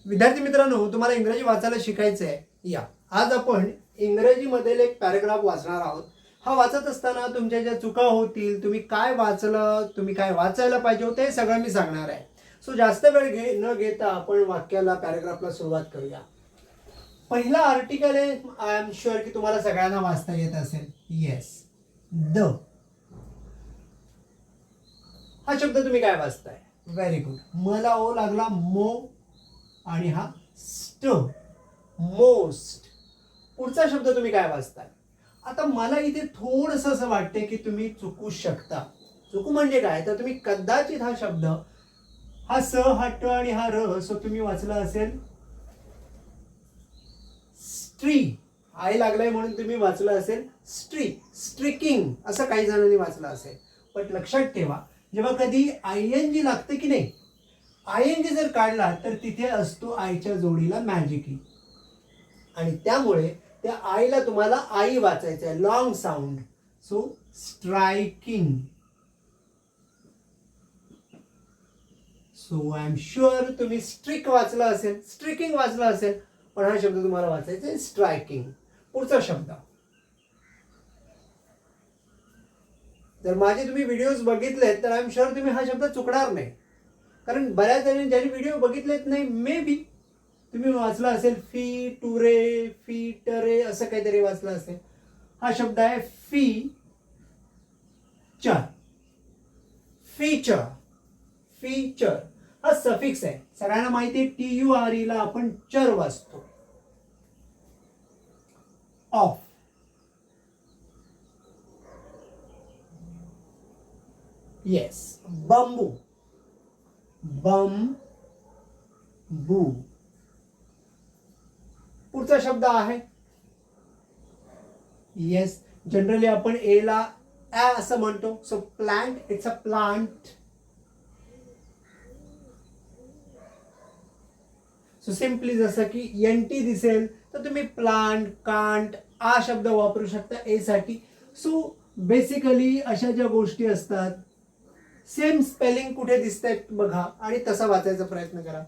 विद्यार्थी मित्रांनो, तुम्हाला इंग्रजी वाचायला शिकायचं आहे. या आज आपण इंग्रजीमधील एक पॅराग्राफ वाचणार आहोत. हा वाचत असताना तुमच्या ज्या चुका होतील, तुम्ही काय वाचलं, तुम्ही काय वाचायला पाहिजे होते, हे सगळं मी सांगणार आहे. सो जास्त वेळ न घेता आपण वाक्याला पॅराग्राफला सुरुवात करूया. पहिला आर्टिकल आहे, आय एम शुअर की तुम्हाला सगळ्यांना वाचता येत असेल. Yes, the. हा शब्द तुम्ही काय वाचताय? Very good. मला ओ लागला मो आणि हा स्ट, मोस्ट. पुढचा शब्द तुम्ही काय वाचताय? आता मला इथे थोडस असं वाटते की तुम्ही चुकू शकता. चुकू म्हणजे काय, तर तुम्ही कदाचित हा शब्द, हा स, हा ट आणि हा र, सो तुम्ही वाचला असेल स्ट्री. आय लागलाय म्हणून तुम्ही वाचलं असेल स्ट्री, स्ट्रिकिंग असं काही जणांनी वाचलं असेल. पण लक्षात ठेवा, जेव्हा कधी आयएनजी लागते की नाही, आयएनजी जर काढला तर तिथे असतो आयच्या जोडीला मॅजिकी, आणि त्यामुळे त्या आईला तुम्हाला आई वाचायचं आहे, long sound. So striking. So I am sure तुम्ही स्ट्रिक वाचला असेल, स्ट्रिकिंग वाचला असेल, पण हा शब्द तुम्हाला वाचायचा आहे स्ट्रायकिंग. पुढचा शब्द, जर माझे तुम्ही व्हिडिओज बघितलेत तर आय एम शुअर तुम्ही हा शब्द चुकणार नाही, कारण बऱ्याच जणांनी ज्यांनी व्हिडिओ बघितलेत नाही, मे बी तुम्ही वाचला असेल फी टुरे, फी टरे असं काहीतरी वाचलं असेल. हा शब्द आहे फी चर. फीचर, फीचर हा सफिक्स आहे. सगळ्यांना माहिती आहे TURE ला आपण चर वाचतो. ऑफ. येस, बांबू, बम बू. पुढचा शब्द आहे, येस, जनरली आपण ए ला ॲ असं म्हणतो. So plant, it's a plant. So simply जसं की NT दिसेल तर तुम्ही प्लांट, कांट आ शब्द वापरू शकता ए साठी. सो बेसिकली अशा ज्या गोष्टी असतात, सेम स्पेलिंग कुठे दिसतंय बघा आणि तसा वाचायचा प्रयत्न करा.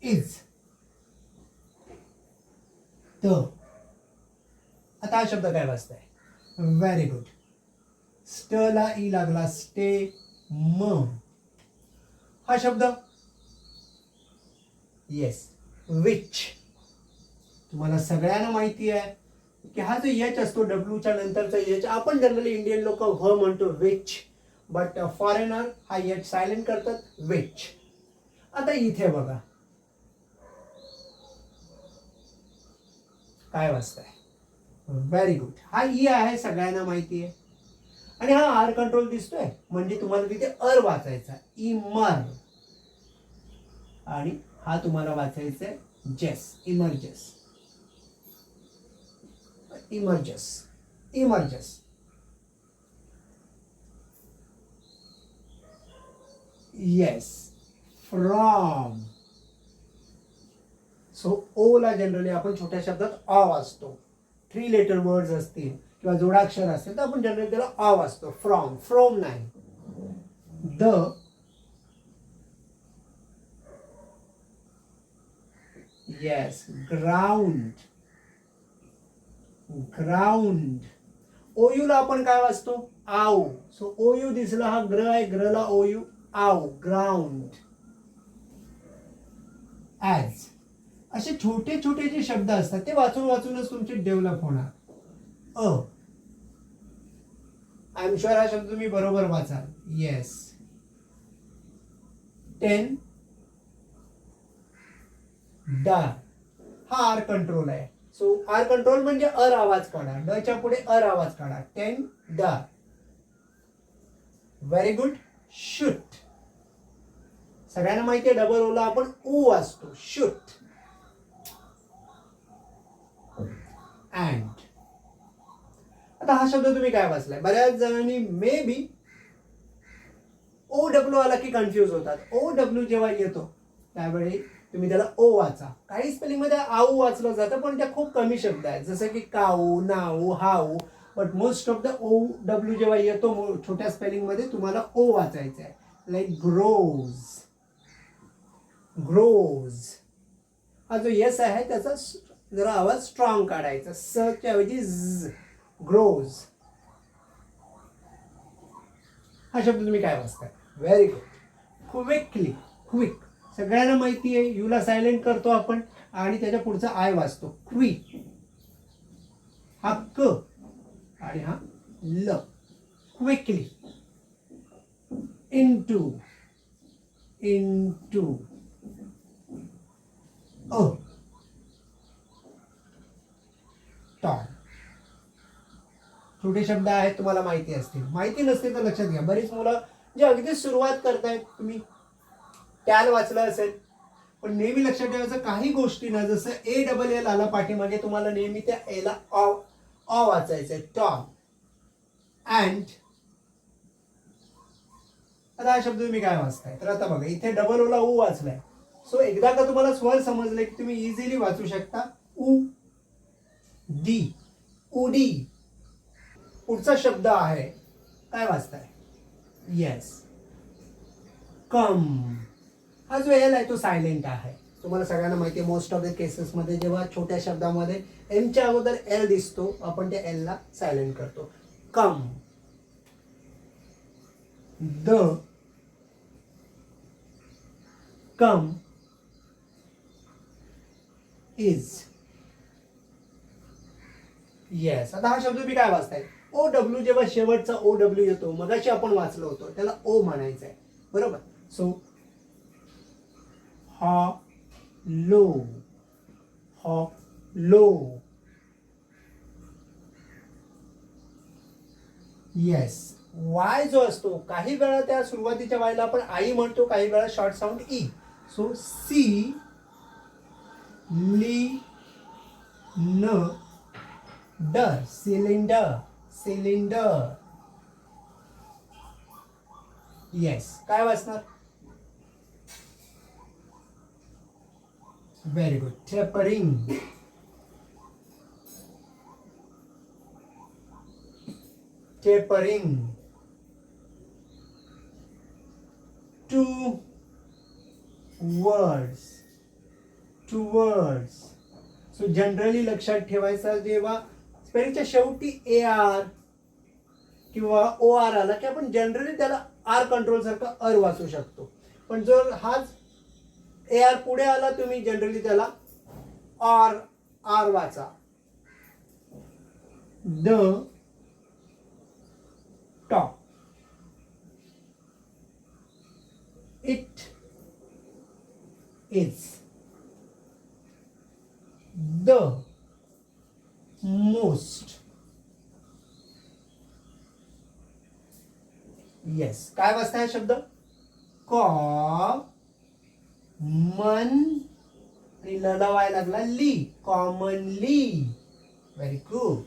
Is, the. आता हा शब्द काय वाचताय? Very good. स्ट ला ई लागला, स्टे, म. हा शब्द, येस, विच. तुम्हाला सगळ्यांना माहिती आहे की हा जो एच असतो, डब्ल्यूच्या नंतरचा एच, आपण जनरली इंडियन लोक व्ह म्हणतो, विच, बट फॉरेनर हा एच सायलेंट करतात, विच. आता इथे बघा काय वाचताय? Very good. हा ई आहे, सगळ्यांना माहिती आहे, आणि हा आर कंट्रोल दिसतोय म्हणजे तुम्हाला तिथे अर वाचायचा, इमर, आणि हा तुम्हाला वाचायचा आहे जेस, emerges, emerges, emerges. Yes, from. So O ला जनरली आपण छोट्या शब्दात आ वाचतो. 3 लेटर वर्ड्स असतील किंवा जोडाक्षर असेल तर आपण जनरली त्याला आ वाचतो. फ्रॉम, फ्रॉम नाही. The, yes, ground, ground. O U ला आपण काय वाचतो? आऊ. सो ओयू दिसला, हा ग्र आहे, ग्र ला ओयू, आऊ, ग्राउंड. ॲज. असे छोटे छोटे जे शब्द असतात ते वाचून वाचूनच तुमचे डेव्हलप होणार. आय एम शुअर हा शब्द तुम्ही बरोबर वाचाल. येस, 10 डार. हा आर कंट्रोल आहे. सो आर कंट्रोल म्हणजे अर आवाज काढा, ड च्या पुढे अर आवाज काढा. 10 डार. Very good. शूट. सगळ्यांना माहिती आहे डबल ओला आपण ऊ वाचतो, शूट. अँड. आता हा शब्द तुम्ही काय वाचलाय? बऱ्याच जणांनी मे बी ओ डब्ल्यू आला की कन्फ्युज होतात. ओ डब्ल्यू जेव्हा येतो त्यावेळी तुम्ही त्याला ओ वाचा. काही स्पेलिंग मध्ये आऊ वाचलं जातं, पण त्या खूप कमी शब्द आहेत, जसं की cow, now, how. But most of the O W जेव्हा येतो छोट्या स्पेलिंग मध्ये, तुम्हाला ओ वाचायचं आहे. Like grows. ग्रोज. हा जो यस आहे त्याचा जरा आवाज स्ट्रॉंग काढायचा, च्या ऐवजी झ. ग्रोज. हा शब्द तुम्ही काय वाचताय? Very good. क्विकली. क्विक सगळ्यांना माहिती आहे, यूला सायलेंट करतो आपण आणि त्याच्या पुढचा आय वाचतो. क्विक. हा क आणि हा ल. क्विकली. इनटू. इनटू. अ. टॉम. छोटे शब्द आहेत, तुम्हाला माहिती असतील. माहिती नसतील तर लक्षात घ्या. बरीच मुलं जे अगदी सुरुवात करतायत, तुम्ही टॅल वाचलं असेल, पण नेहमी लक्षात ठेवायचं काही गोष्टी ना, जसं ALL आला पाठीमागे, तुम्हाला नेहमी त्या एला ऑ वाचायचंय. टॉम. अँड. आता हा शब्द तुम्ही काय वाचताय? तर आता बघा, इथे डबल ओला ऊ वाचलाय. सो एकदा का तुम्हाला स्वर समजले की तुम्ही इझिली वाचू शकता. उ. डी. उडी. पुढचा शब्द आहे, काय वाचताय? येस. कम. हा जो एल आहे तो सायलेंट आहे. तुम्हाला सगळ्यांना माहिती आहे, मोस्ट ऑफ द केसेसमध्ये जेव्हा छोट्या शब्दामध्ये एमच्या अगोदर एल दिसतो, आपण त्या एलला सायलेंट करतो. कम. द. कम. इज. येस. आता हा शब्द तुम्ही काय वाचताय? ओ डब्ल्यू. जेव्हा शेवटचा ओ डब्ल्यू येतो, मगाशी आपण वाचलो होतो, त्याला ओ म्हणायचं आहे, बरोबर. So hollow. Hollow. Yes. Y जो असतो, काही वेळा त्या सुरुवातीच्या वायला आपण आई म्हणतो, काही वेळा short sound E. So cylinder. Cylinder. Cylinder. Yes. काय वाचणार? Very good. Tapering. Tapering. Two words. Two words. So generally लक्षात ठेवायचा, जेव्हा स्पेलिंगच्या शेवटी AR किंवा OR आला की आपण जनरली त्याला आर कंट्रोल सारखा अर वाचू शकतो. पण जर हाच AR पुढे आला, तुम्ही जनरली त्याला आर वाचा. The top. It is. The most. Yes. काय वाचताय शब्द? कॉमन. आणि लवाय लागला ली. कॉमनली. Very good.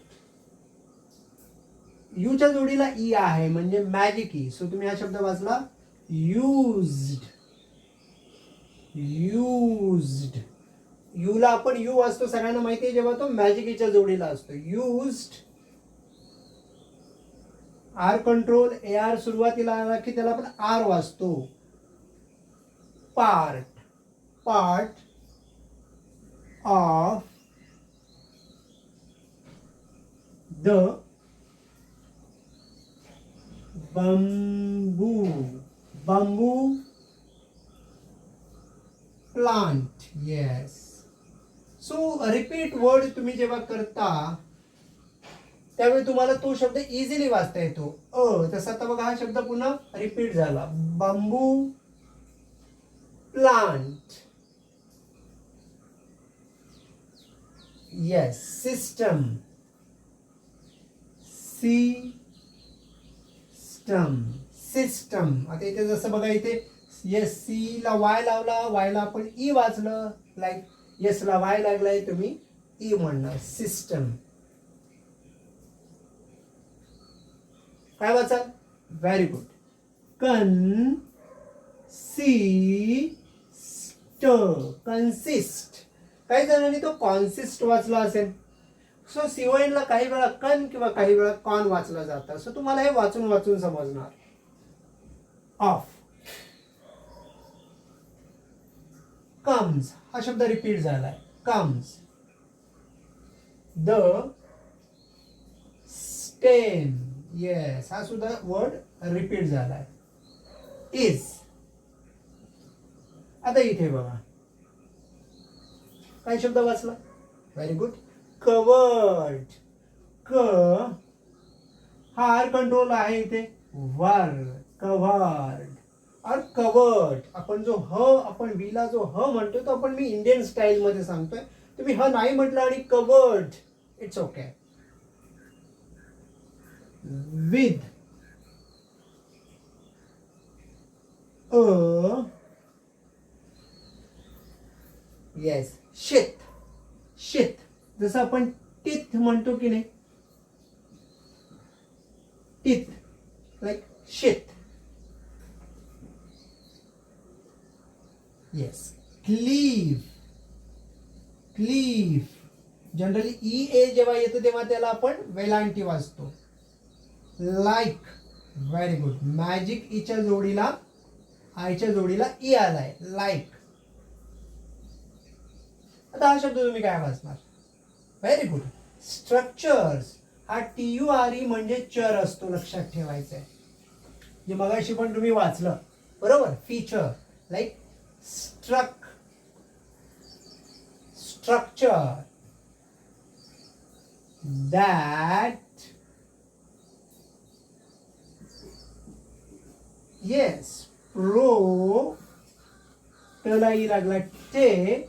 यूच्या जोडीला ई आहे म्हणजे मॅजिक ई. सो तुम्ही हा शब्द वाचला. युज्ड. युज्ड. यूला आपण यू वाचतो, सगळ्यांना माहिती आहे, जेव्हा तो मॅजिक ईच्या जोडीला असतो. युज्ड. R control. AR सुरुवातीला आला की त्याला आपण आर वाचतो. Part. Part of the bamboo. Bamboo plant. Yes. So repeat word तुम्ही जेव्हा करता त्यावेळी तुम्हाला तो शब्द इझिली वाचता येतो. तसा आता बघा, हा शब्द पुन्हा रिपीट झाला. बांबू प्लांट. येस. सिस्टम. सिस्टम. आता इथे जसं बघा, इथे येस सी ला वाय लावला, वायला आपण ई वाचलं. लाईक येस ला वाय लागलाय, तुम्ही ई म्हणणार. सिस्टम. काय वाचाल? Very good. कन्सिस्ट. काही जणांनी तो कॉन्सिस्ट वाचला असेल. सो CON ला काही वेळा कन किंवा काही वेळा कॉन वाचलं जातं. सो तुम्हाला हे वाचून समजणार. ऑफ. कम्स हा शब्द रिपीट झालाय. कम्स. The stem. येस, हा सुद्धा वर्ड रिपीट झालाय. इज. आता इथे बघा काय शब्द वाचला. Very good. कवर्ड. क हा आर कंट्रोल आहे इथे. वर. कवर्ड और कवर्ड. आपण जो ह आपण वीला जो ह म्हणतो तो आपण मी इंडियन स्टाईल मध्ये सांगतोय. तुम्ही ह नाही म्हटलं आणि covered, it's okay. With a yes sheath. Sheath जसं आपण टीथ म्हणतो की नाही. Teeth like sheath. Yes. Cleave. Cleave generally E A जेव्हा येतो तेव्हा त्याला आपण वेलांटी वाचतो. लाईक. Very good. मॅजिक ईच्या जोडीला आयच्या जोडीला ई आलाय. लाईक. आता हा शब्द तुम्ही काय वाचणार. Very good. स्ट्रक्चर्स. हा TURE म्हणजे चर असतो, लक्षात ठेवायचं आहे. जे मगाशी पण तुम्ही वाचलं बरोबर. Feature like struck. Structure. That. Yes. Pro. टला ई लागला. टे.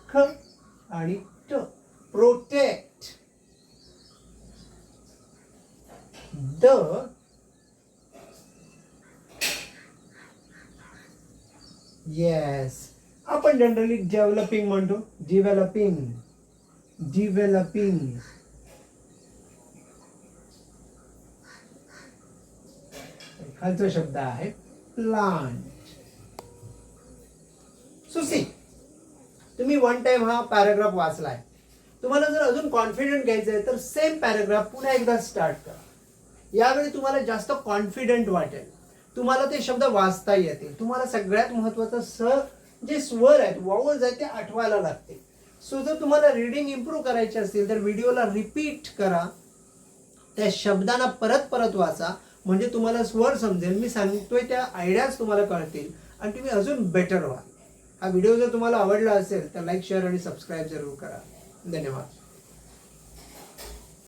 ख आणि ट. प्रोटेक्ट. द. येस, आपण जनरली डेव्हलपिंग म्हणतो. डिव्हेलपिंग. डिव्हेलपिंग. खालचा शब्द आहे प्लांट. सुसी. तुम्ही वन टाइम हा पॅराग्राफ वाचलाय. तुम्हाला जर अजून कॉन्फिडंट घ्यायचं आहे तर सेम पॅराग्राफ पुन्हा एकदा स्टार्ट करा. यावेळी तुम्हाला जास्त कॉन्फिडंट वाटेल. तुम्हाला ते शब्द वाचता येतील. तुम्हाला सगळ्यात महत्वाचं जे स्वर आहेत, वॉवल्स आहेत, ते आठवायला लागतील. सो जर तुम्हाला रीडिंग इम्प्रूव्ह करायची असेल तर व्हिडिओला रिपीट करा. त्या शब्दांना परत परत वाचा म्हणजे तुम्हाला स्वर समजेल. मी सांगतोय त्या आयडियाज तुम्हाला कळतील आणि तुम्ही अजून बेटर व्हाल. हा व्हिडिओ जर तुम्हाला आवडला असेल तर लाईक, शेअर आणि सबस्क्राईब जरूर करा. धन्यवाद.